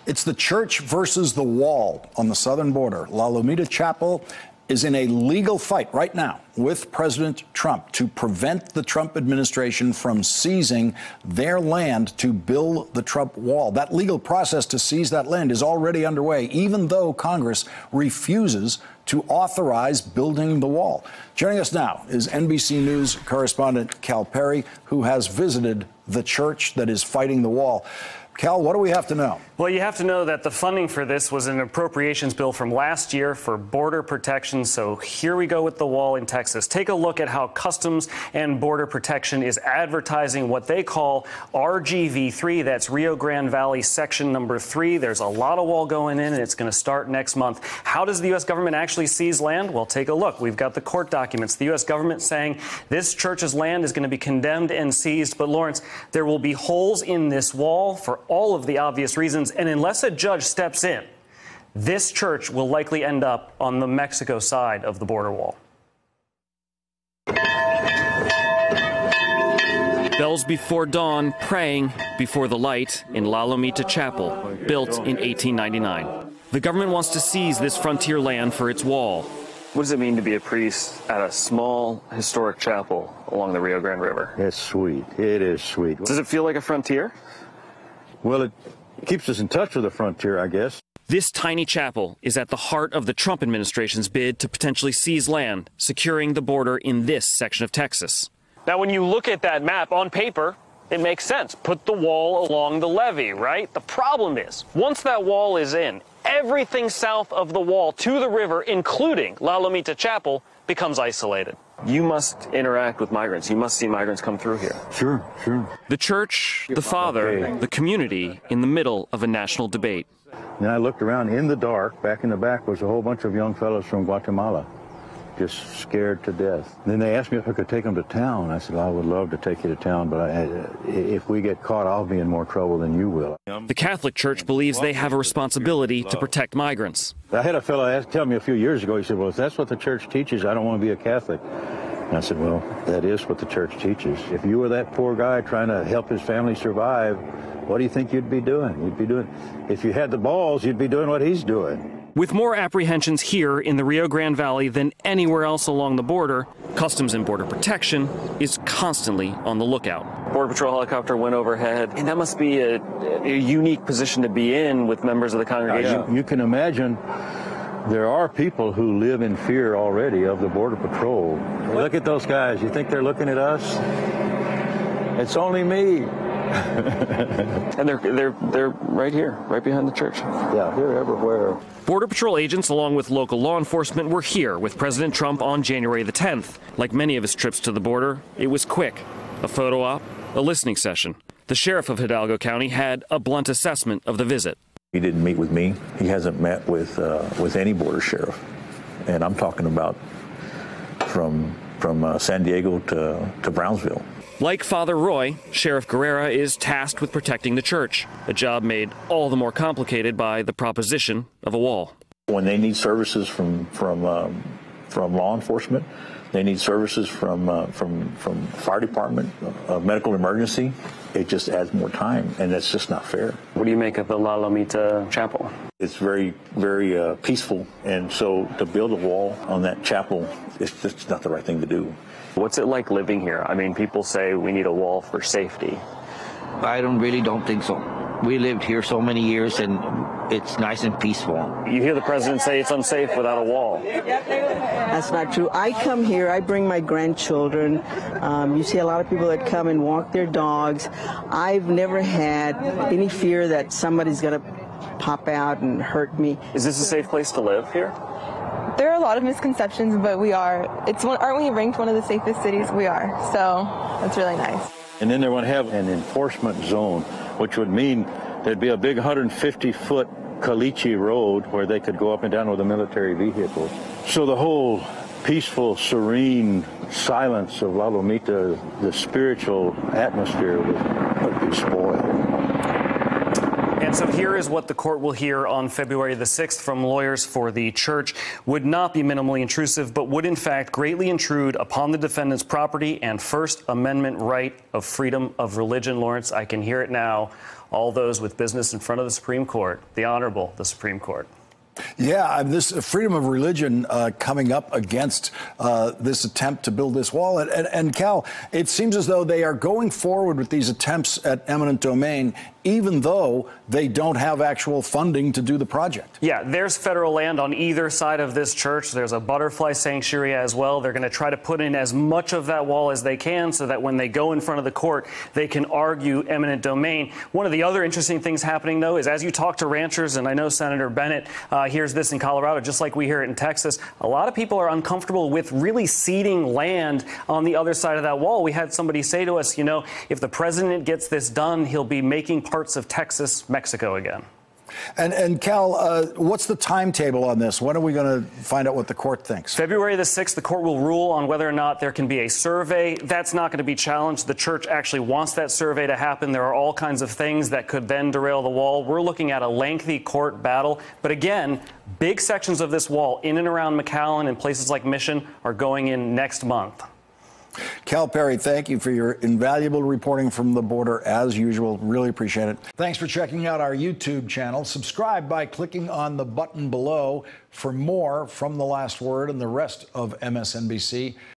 It's the church versus the wall on the southern border. Lomita Chapel is in a legal fight right now with President Trump to prevent the Trump administration from seizing their land to build the Trump wall. That legal process to seize that land is already underway, even though Congress refuses to authorize building the wall. Joining us now is NBC News correspondent Cal Perry, who has visited the church that is fighting the wall. Cal, what do we have to know? Well, you have to know that the funding for this was an appropriations bill from last year for border protection. So here we go with the wall in Texas. Take a look at how Customs and Border Protection is advertising what they call RGV3. That's Rio Grande Valley Section number 3. There's a lot of wall going in, and it's going to start next month. How does the U.S. government actually seize land? Well, take a look. We've got the court documents. The U.S. government saying this church's land is going to be condemned and seized. But, Lawrence, there will be holes in this wall for all of the obvious reasons. And unless a judge steps in, this church will likely end up on the Mexico side of the border wall. Bells before dawn, praying before the light in Lomita Chapel, built in 1899. The government wants to seize this frontier land for its wall. What does it mean to be a priest at a small historic chapel along the Rio Grande River? It's sweet. It is sweet. Does it feel like a frontier? Well, it keeps us in touch with the frontier, I guess. This tiny chapel is at the heart of the Trump administration's bid to potentially seize land, securing the border in this section of Texas. Now, when you look at that map on paper, it makes sense. Put the wall along the levee, right? The problem is, once that wall is in, everything south of the wall to the river, including Lomita Chapel, becomes isolated. You must interact with migrants. You must see migrants come through here. Sure. The church, the father, the community in the middle of a national debate. Then I looked around in the dark. Back in the back was a whole bunch of young fellows from Guatemala, just scared to death. Then they asked me if I could take them to town. I said, well, I would love to take you to town, but if we get caught, I'll be in more trouble than you will. The Catholic Church believes they have a responsibility to protect migrants. I had a fellow tell me a few years ago, he said, well, if that's what the church teaches, I don't want to be a Catholic. And I said, well, that is what the church teaches. If you were that poor guy trying to help his family survive, what do you think you'd be doing? If you had the balls, you'd be doing what he's doing. With more apprehensions here in the Rio Grande Valley than anywhere else along the border, Customs and Border Protection is constantly on the lookout. Border Patrol helicopter went overhead, and that must be a unique position to be in with members of the congregation. You can imagine there are people who live in fear already of the Border Patrol. Look at those guys. You think they're looking at us? It's only me. And they're right here, right behind the church. Yeah, they're everywhere. Border Patrol agents, along with local law enforcement, were here with President Trump on January the 10th. Like many of his trips to the border, it was quick. A photo op, a listening session. The sheriff of Hidalgo County had a blunt assessment of the visit. He didn't meet with me. He hasn't met with any border sheriff. And I'm talking about from San Diego to Brownsville. Like Father Roy, Sheriff Guerrera is tasked with protecting the church, a job made all the more complicated by the proposition of a wall. When they need services from law enforcement, they need services from fire department, medical emergency, it just adds more time, and that's just not fair. What do you make of the Lomita Chapel? It's very, very peaceful, and so to build a wall on that chapel, it's just not the right thing to do. What's it like living here? I mean, people say we need a wall for safety. I really don't think so. We lived here so many years, and it's nice and peaceful. You hear the president say it's unsafe without a wall. That's not true. I come here, I bring my grandchildren. You see a lot of people that come and walk their dogs. I've never had any fear that somebody's going to pop out and hurt me. Is this a safe place to live here? There are a lot of misconceptions, but we are. Aren't we ranked one of the safest cities? We are. So that's really nice. And then they're going to have an enforcement zone, which would mean there'd be a big 150-foot caliche road where they could go up and down with the military vehicles. So the whole peaceful, serene silence of Lomita, the spiritual atmosphere would be spoiled. And so here is what the court will hear on February the 6th from lawyers for the church. Would not be minimally intrusive, but would in fact greatly intrude upon the defendant's property and First Amendment right of freedom of religion. Lawrence, I can hear it now. All those with business in front of the Supreme Court, the Honorable, the Supreme Court. Yeah, this freedom of religion coming up against this attempt to build this wall. And Cal, it seems as though they are going forward with these attempts at eminent domain, even though they don't have actual funding to do the project. Yeah, there's federal land on either side of this church. There's a butterfly sanctuary as well. They're going to try to put in as much of that wall as they can so that when they go in front of the court, they can argue eminent domain. One of the other interesting things happening, though, is as you talk to ranchers, and I know Senator Bennett hears this in Colorado, just like we hear it in Texas, a lot of people are uncomfortable with really ceding land on the other side of that wall. We had somebody say to us, you know, if the president gets this done, he'll be making parts of Texas, Mexico again. And Cal, what's the timetable on this? When are we going to find out what the court thinks? February the 6th, the court will rule on whether or not there can be a survey. That's not going to be challenged. The church actually wants that survey to happen. There are all kinds of things that could then derail the wall. We're looking at a lengthy court battle. But again, big sections of this wall in and around McAllen and places like Mission are going in next month. Cal Perry, thank you for your invaluable reporting from the border, as usual. Really appreciate it. Thanks for checking out our YouTube channel. Subscribe by clicking on the button below for more from The Last Word and the rest of MSNBC.